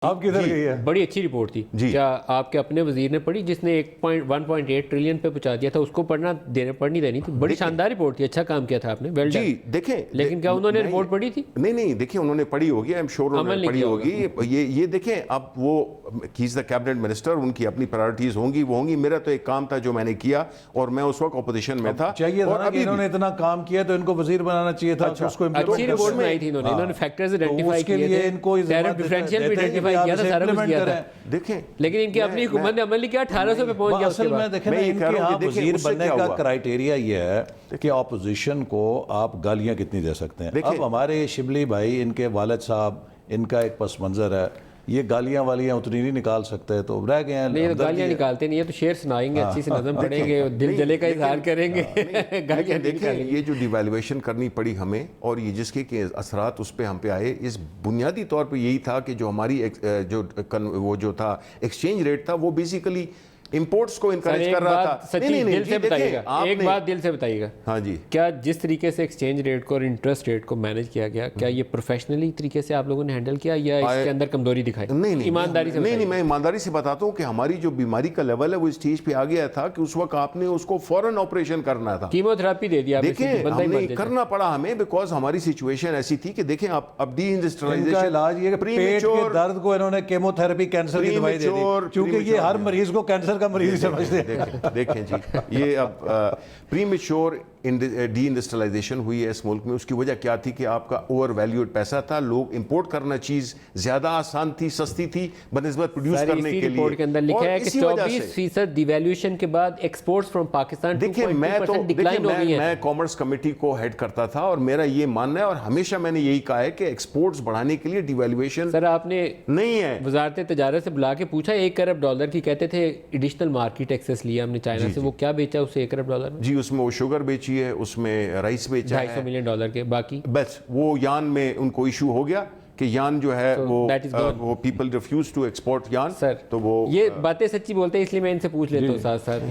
آپ کدھر گئی ہے؟ بڑی اچھی رپورٹ تھی. کیا آپ کے اپنے وزیر نے پڑھی جس نے 1.8 ٹریلین پہ پہنچا دیا تھا؟ اس کو پڑھنی دینی تھی. بڑی شاندار رپورٹ تھی, اچھا کام کیا تھا آپ نے. جی دیکھیں, لیکن کیا انہوں نے رپورٹ پڑھی تھی؟ نہیں دیکھیں انہوں نے پڑھی ہوگی, آئی ایم شیور انہوں نے پڑھی ہوگی. یہ دیکھیں اب وہ ہی از دا کیبنٹ منسٹر, ان کی اپنی پرائرٹیز ہوں گی, وہ ہوں گی. میرا تو ایک کام تھا جو میں نے کیا, اور میں اس وقت اپوزیشن میں تھا. چاہیے تھا کہ انہوں نے اتنا کام کیا تو ان کو وزیر بنانا چاہیے تھا. اس کو اچھی رپورٹ میں آئی تھی, انہوں نے فیکٹرز آئیڈینٹیفائی کیے تھے, ان کو ٹیرف ڈیفرنشیل بھی آئیڈینٹیفائی کیا تھا, سارا کچھ کیا تھا. دیکھیں لیکن ان کی اپنی حکومت نے عمل نہیں کیا, 1800 پہ پہنچ گیا. اصل میں دیکھیں نا, ان کے ہاں وزیر بننے کا کرائیٹیریا یہ ہے کہ اپوزیشن کو آپ گالیاں کتنی دے سکتے ہیں. اب ہمارے شبلی بھائی, ان کے والد صاحب, ان کا ایک پس منظر ہے, یہ گالیاں والیاں اتنی نہیں نکال سکتے, تو رہ گئے ہیں. نہیں, گالیاں نکالتے نہیں ہیں تو شعر سنائیں گے, اچھی سی نظم پڑھیں گے, دل جلے کا اظہار کریں گے. دیکھیں یہ جو ڈیویلویشن کرنی پڑی ہمیں, اور یہ جس کے اثرات اس پہ ہم پہ آئے, اس بنیادی طور پہ یہی تھا کہ جو ہماری وہ جو تھا ایکسچینج ریٹ تھا, وہ بیسیکلی امپورٹس کو انکریج کر رہا تھا. دل سے بتائیے گا, ایک بات دل سے بتائیے گا. ہاں جی, کیا جس طریقے سے ایکسچینج ریٹ کو اور انٹرسٹ ریٹ کو مینیج کیا گیا, کیا یہ پروفیشنلی طریقے سے آپ لوگوں نے ہینڈل کیا, یا اس کے اندر کمزوری دکھائی؟ نہیں, ایمانداری سے نہیں, میں ایمانداری سے بتاتا ہوں کہ ہماری جو بیماری کا لیول ہے وہ اسٹیج پہ آ گیا تھا کہ اس وقت آپ نے اس کو فوراً آپریشن کرنا تھا. کیمو تھراپی دے دیا. دیکھیں ہم نے کرنا پڑا ہمیں, بیکاز ہماری سچویشن ایسی تھی کہ دیکھیں اب ڈی انڈسٹریلائزیشن کا علاج یہ کہ پیٹ کے درد کو انہوں نے کیمو تھراپی کینسر کی دوائی دے دی, کیونکہ یہ ہر مریض کو کینسر کا مریض سمجھتے ہیں. دیکھیں جی, یہ اب پری میچور ڈی انڈسٹریلائزیشن ہوئی ہے اس ملک میں. اس کی وجہ کیا تھی کہ آپ کا اوور ویلیوڈ پیسہ تھا, لوگ امپورٹ کرنا چیز زیادہ آسان تھی, سستی تھی بنسبت پروڈیوس کرنے کے لیے. رپورٹ کے اندر لکھا ہے کہ 24% ڈیویلیوشن کے بعد ایکسپورٹس فرام پاکستان 2.2% ڈکلائن ہو گئی ہیں. میں کامرس کمیٹی کو ہیڈ کرتا تھا, اور میرا یہ ماننا ہے, اور ہمیشہ میں نے یہی کہا ہے کہ ایکسپورٹس بڑھانے کے لیے ڈیویلیویشن سر آپ نے نہیں ہے. وزارت تجارت سے بلا کے پوچھا, $1 ارب کی کہتے تھے ایڈیشنل مارکیٹ ایکسس لیا ہم نے چائنا سے, وہ کیا بیچا اسے $1 ارب میں؟ جی اس میں وہ شوگر بیچی ہے, اس میں رائس بیچا ہے $250 ملین کے. باقی بس وہ یان میں ان کو ایشو ہو گیا کہ یان جو ہے وہ پیپل ریفیوز ٹو ایکسپورٹ یان. سر تو وہ یہ باتیں سچی بولتے ہیں, اس لیے میں ان سے پوچھ لیتا ہوں ساتھ ساتھ.